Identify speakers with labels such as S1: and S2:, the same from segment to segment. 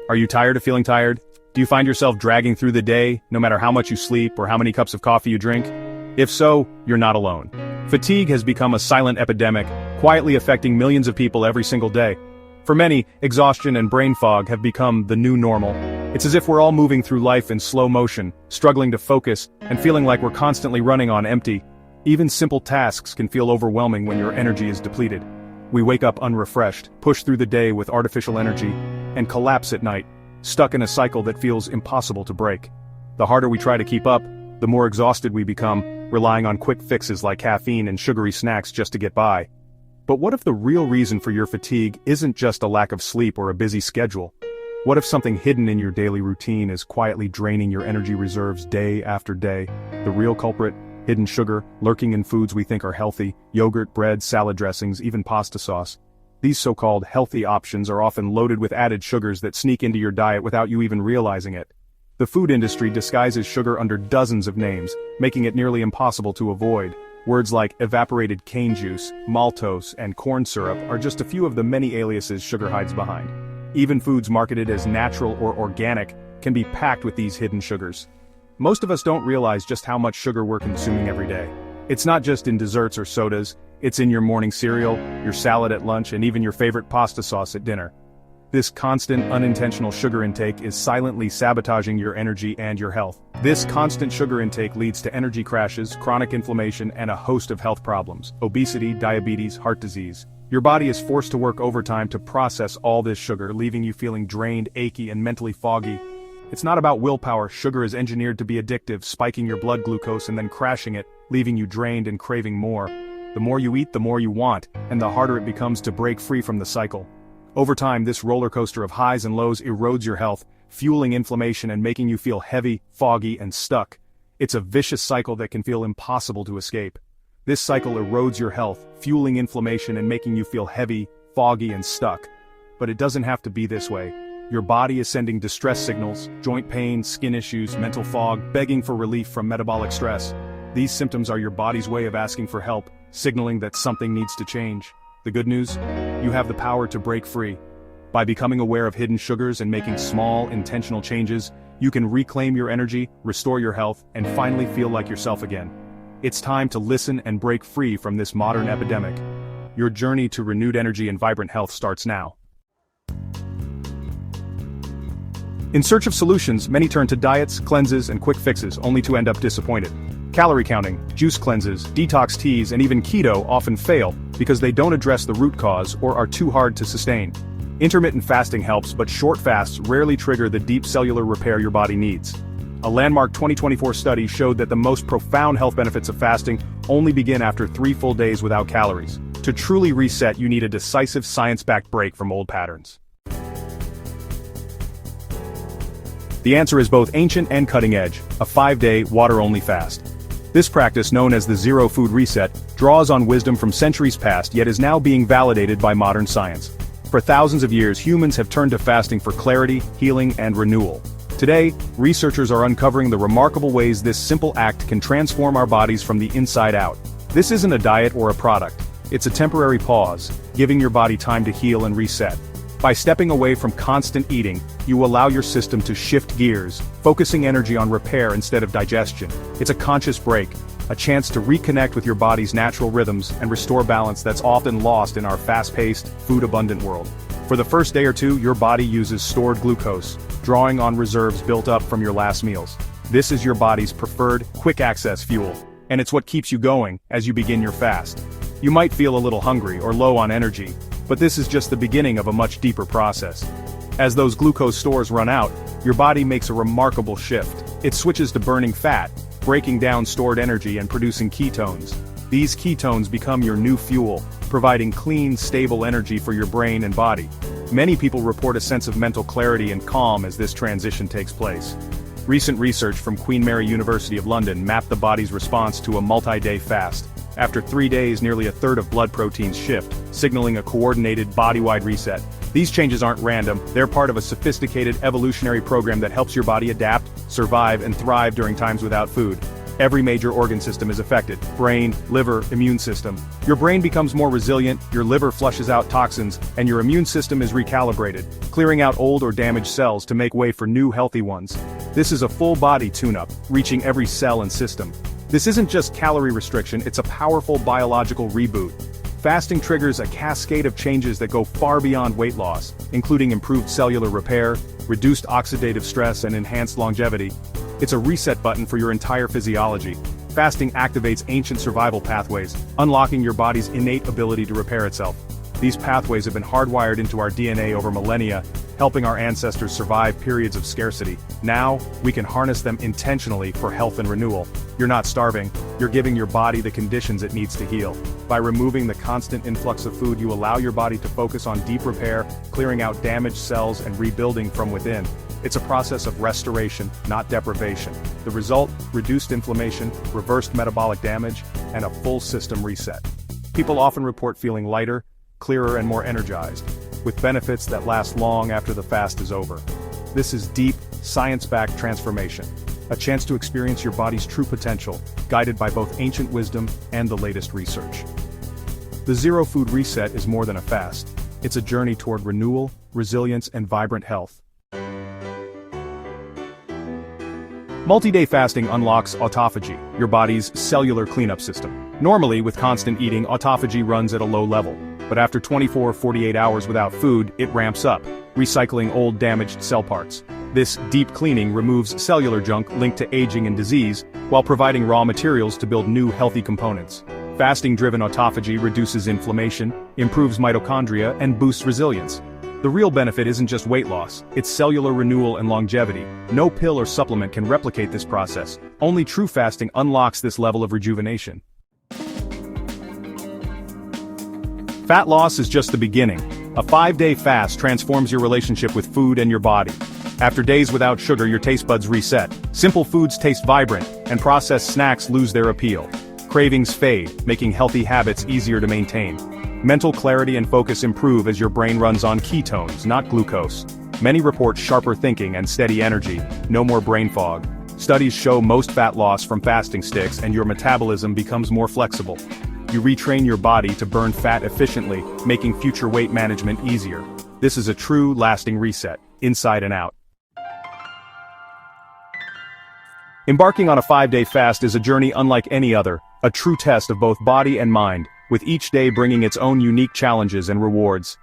S1: Are you tired of feeling tired? Do you find yourself dragging through the day, no matter how much you sleep or how many cups of coffee you drink? If so, you're not alone. Fatigue has become a silent epidemic, quietly affecting millions of people every single day. For many, exhaustion and brain fog have become the new normal. It's as if we're all moving through life in slow motion, struggling to focus, and feeling like we're constantly running on empty. Even simple tasks can feel overwhelming when your energy is depleted. We wake up unrefreshed, push through the day with artificial energy, and collapse at night, stuck in a cycle that feels impossible to break. The harder we try to keep up, the more exhausted we become, relying on quick fixes like caffeine and sugary snacks just to get by. But what if the real reason for your fatigue isn't just a lack of sleep or a busy schedule? What if something hidden in your daily routine is quietly draining your energy reserves day after day? The real culprit? Hidden sugar, lurking in foods we think are healthy, yogurt, bread, salad dressings, even pasta sauce. These so-called healthy options are often loaded with added sugars that sneak into your diet without you even realizing it. The food industry disguises sugar under dozens of names, making it nearly impossible to avoid. Words like evaporated cane juice, maltose, and corn syrup are just a few of the many aliases sugar hides behind. Even foods marketed as natural or organic can be packed with these hidden sugars. Most of us don't realize just how much sugar we're consuming every day. It's not just in desserts or sodas, it's in your morning cereal, your salad at lunch, and even your favorite pasta sauce at dinner. This constant, unintentional sugar intake is silently sabotaging your energy and your health. This constant sugar intake leads to energy crashes, chronic inflammation, and a host of health problems: obesity, diabetes, heart disease. Your body is forced to work overtime to process all this sugar, leaving you feeling drained, achy, and mentally foggy. It's not about willpower. Sugar is engineered to be addictive, spiking your blood glucose and then crashing it, leaving you drained and craving more. The more you eat, the more you want, and the harder it becomes to break free from the cycle. Over time, this roller coaster of highs and lows erodes your health, fueling inflammation and making you feel heavy, foggy, and stuck. It's a vicious cycle that can feel impossible to escape. This cycle erodes your health, fueling inflammation and making you feel heavy, foggy, and stuck. But it doesn't have to be this way. Your body is sending distress signals: joint pain, skin issues, mental fog, begging for relief from metabolic stress. These symptoms are your body's way of asking for help, signaling that something needs to change. The good news? You have the power to break free. By becoming aware of hidden sugars and making small, intentional changes, you can reclaim your energy, restore your health, and finally feel like yourself again. It's time to listen and break free from this modern epidemic. Your journey to renewed energy and vibrant health starts now. In search of solutions, many turn to diets, cleanses, and quick fixes, only to end up disappointed. Calorie counting, juice cleanses, detox teas, and even keto often fail because they don't address the root cause or are too hard to sustain. Intermittent fasting helps, but short fasts rarely trigger the deep cellular repair your body needs. A landmark 2024 study showed that the most profound health benefits of fasting only begin after 3 full days without calories. To truly reset, you need a decisive science-backed break from old patterns. The answer is both ancient and cutting edge: a 5-day, water-only fast. This practice, known as the Zero Food Reset, draws on wisdom from centuries past yet is now being validated by modern science. For thousands of years, humans have turned to fasting for clarity, healing, and renewal. Today, researchers are uncovering the remarkable ways this simple act can transform our bodies from the inside out. This isn't a diet or a product. It's a temporary pause, giving your body time to heal and reset. By stepping away from constant eating, you allow your system to shift gears, focusing energy on repair instead of digestion. It's a conscious break, a chance to reconnect with your body's natural rhythms and restore balance that's often lost in our fast-paced, food-abundant world. For the first day or two, your body uses stored glucose, drawing on reserves built up from your last meals. This is your body's preferred, quick-access fuel, and it's what keeps you going as you begin your fast. You might feel a little hungry or low on energy, but this is just the beginning of a much deeper process. As those glucose stores run out, your body makes a remarkable shift. It switches to burning fat, breaking down stored energy and producing ketones. These ketones become your new fuel, providing clean, stable energy for your brain and body. Many people report a sense of mental clarity and calm as this transition takes place. Recent research from Queen Mary University of London mapped the body's response to a multi-day fast. After 3 days, nearly a third of blood proteins shift, signaling a coordinated body-wide reset. These changes aren't random, they're part of a sophisticated evolutionary program that helps your body adapt, survive, and thrive during times without food. Every major organ system is affected: brain, liver, immune system. Your brain becomes more resilient, your liver flushes out toxins, and your immune system is recalibrated, clearing out old or damaged cells to make way for new healthy ones. This is a full-body tune-up, reaching every cell and system. This isn't just calorie restriction, it's a powerful biological reboot. Fasting triggers a cascade of changes that go far beyond weight loss, including improved cellular repair, reduced oxidative stress, and enhanced longevity. It's a reset button for your entire physiology. Fasting activates ancient survival pathways, unlocking your body's innate ability to repair itself. These pathways have been hardwired into our DNA over millennia, helping our ancestors survive periods of scarcity. Now, we can harness them intentionally for health and renewal. You're not starving, you're giving your body the conditions it needs to heal. By removing the constant influx of food, you allow your body to focus on deep repair, clearing out damaged cells and rebuilding from within. It's a process of restoration, not deprivation. The result: reduced inflammation, reversed metabolic damage, and a full system reset. People often report feeling lighter, clearer, and more energized, with benefits that last long after the fast is over. This is deep, science-backed transformation, a chance to experience your body's true potential, guided by both ancient wisdom and the latest research. The Zero Food Reset is more than a fast. It's a journey toward renewal, resilience, and vibrant health. Multi-day fasting unlocks autophagy, your body's cellular cleanup system. Normally, with constant eating, autophagy runs at a low level. But after 24-48 hours without food, it ramps up, recycling old damaged cell parts. This deep cleaning removes cellular junk linked to aging and disease, while providing raw materials to build new healthy components. Fasting-driven autophagy reduces inflammation, improves mitochondria, and boosts resilience. The real benefit isn't just weight loss, it's cellular renewal and longevity. No pill or supplement can replicate this process. Only true fasting unlocks this level of rejuvenation. Fat loss is just the beginning. A 5-day fast transforms your relationship with food and your body. After days without sugar, your taste buds reset. Simple foods taste vibrant, and processed snacks lose their appeal. Cravings fade, making healthy habits easier to maintain. Mental clarity and focus improve as your brain runs on ketones, not glucose. Many report sharper thinking and steady energy, no more brain fog. Studies show most fat loss from fasting sticks, and your metabolism becomes more flexible. You retrain your body to burn fat efficiently, making future weight management easier. This is a true, lasting reset, inside and out. Embarking on a 5-day fast is a journey unlike any other, a true test of both body and mind, with each day bringing its own unique challenges and rewards.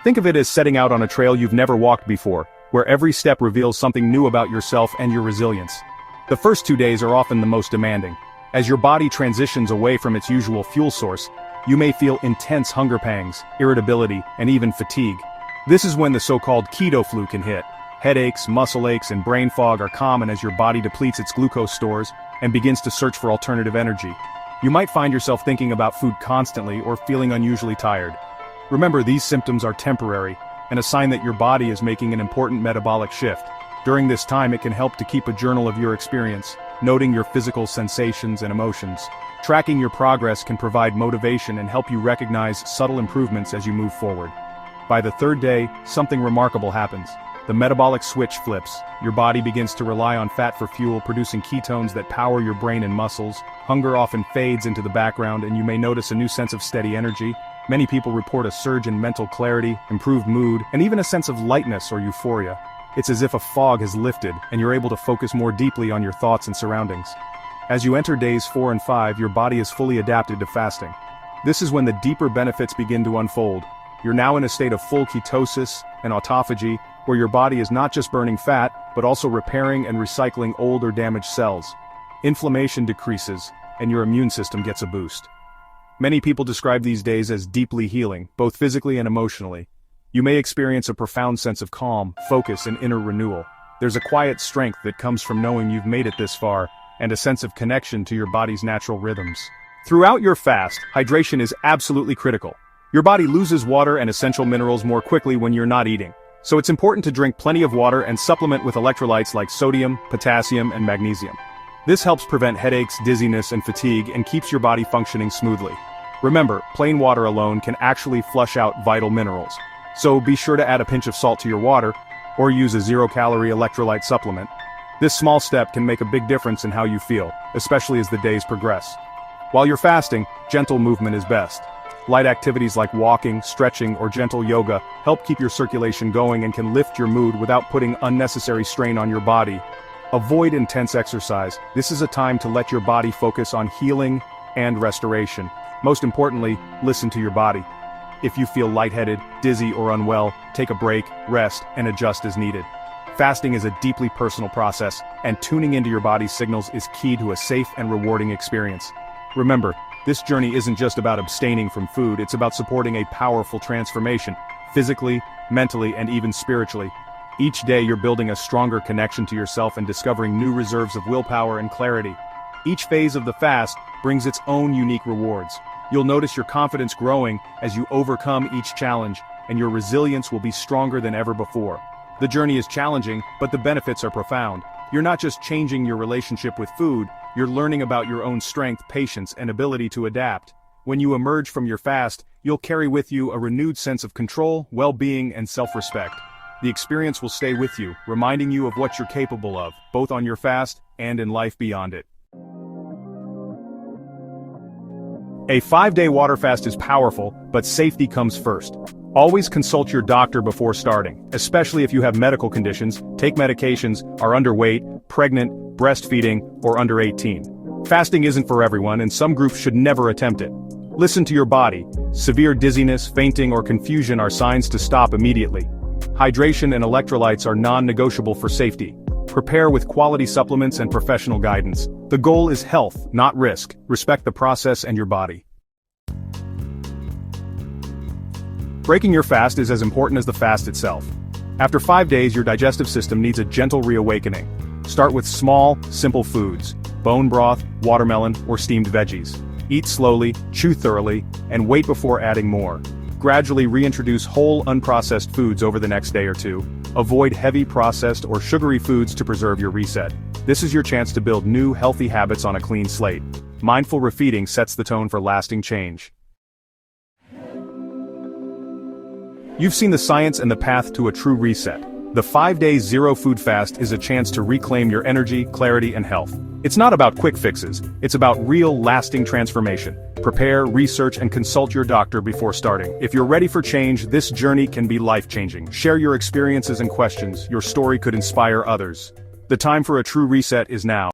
S1: Think of it as setting out on a trail you've never walked before, where every step reveals something new about yourself and your resilience. The first 2 days are often the most demanding. As your body transitions away from its usual fuel source, you may feel intense hunger pangs, irritability, and even fatigue. This is when the so-called keto flu can hit. Headaches, muscle aches, and brain fog are common as your body depletes its glucose stores and begins to search for alternative energy. You might find yourself thinking about food constantly or feeling unusually tired. Remember, these symptoms are temporary, and a sign that your body is making an important metabolic shift. During this time, it can help to keep a journal of your experience, noting your physical sensations and emotions. Tracking your progress can provide motivation and help you recognize subtle improvements as you move forward. By the 3rd day, something remarkable happens. The metabolic switch flips. Your body begins to rely on fat for fuel, producing ketones that power your brain and muscles. Hunger often fades into the background, and you may notice a new sense of steady energy. Many people report a surge in mental clarity, improved mood, and even a sense of lightness or euphoria. It's as if a fog has lifted, and you're able to focus more deeply on your thoughts and surroundings. As you enter days 4 and 5, your body is fully adapted to fasting. This is when the deeper benefits begin to unfold. You're now in a state of full ketosis and autophagy, where your body is not just burning fat, but also repairing and recycling old or damaged cells. Inflammation decreases, and your immune system gets a boost. Many people describe these days as deeply healing, both physically and emotionally. You may experience a profound sense of calm, focus, and inner renewal. There's a quiet strength that comes from knowing you've made it this far, and a sense of connection to your body's natural rhythms. Throughout your fast, hydration is absolutely critical. Your body loses water and essential minerals more quickly when you're not eating. So it's important to drink plenty of water and supplement with electrolytes like sodium, potassium, and magnesium. This helps prevent headaches, dizziness, and fatigue, and keeps your body functioning smoothly. Remember, plain water alone can actually flush out vital minerals. So be sure to add a pinch of salt to your water, or use a 0-calorie electrolyte supplement. This small step can make a big difference in how you feel, especially as the days progress. While you're fasting, gentle movement is best. Light activities like walking, stretching, or gentle yoga help keep your circulation going and can lift your mood without putting unnecessary strain on your body. Avoid intense exercise. This is a time to let your body focus on healing and restoration. Most importantly, listen to your body. If you feel lightheaded, dizzy, or unwell, take a break, rest, and adjust as needed. Fasting is a deeply personal process, and tuning into your body's signals is key to a safe and rewarding experience. Remember, this journey isn't just about abstaining from food, it's about supporting a powerful transformation, physically, mentally, and even spiritually. Each day you're building a stronger connection to yourself and discovering new reserves of willpower and clarity. Each phase of the fast brings its own unique rewards. You'll notice your confidence growing as you overcome each challenge, and your resilience will be stronger than ever before. The journey is challenging, but the benefits are profound. You're not just changing your relationship with food, you're learning about your own strength, patience, and ability to adapt. When you emerge from your fast, you'll carry with you a renewed sense of control, well-being, and self-respect. The experience will stay with you, reminding you of what you're capable of, both on your fast and in life beyond it. A 5-day water fast is powerful, but safety comes first. Always consult your doctor before starting, especially if you have medical conditions, take medications, are underweight, pregnant, breastfeeding, or under 18. Fasting isn't for everyone, and some groups should never attempt it. Listen to your body. Severe dizziness, fainting, or confusion are signs to stop immediately. Hydration and electrolytes are non-negotiable for safety. Prepare with quality supplements and professional guidance. The goal is health, not risk. Respect the process and your body. Breaking your fast is as important as the fast itself. After 5 days, your digestive system needs a gentle reawakening. Start with small, simple foods: bone broth, watermelon, or steamed veggies. Eat slowly, chew thoroughly, and wait before adding more. Gradually reintroduce whole, unprocessed foods over the next day or two. Avoid heavy processed or sugary foods to preserve your reset. This is your chance to build new, healthy habits on a clean slate. Mindful refeeding sets the tone for lasting change. You've seen the science and the path to a true reset. The 5-day zero food fast is a chance to reclaim your energy, clarity, and health. It's not about quick fixes, it's about real, lasting transformation. Prepare, research, and consult your doctor before starting. If you're ready for change, this journey can be life-changing. Share your experiences and questions. Your story could inspire others. The time for a true reset is now.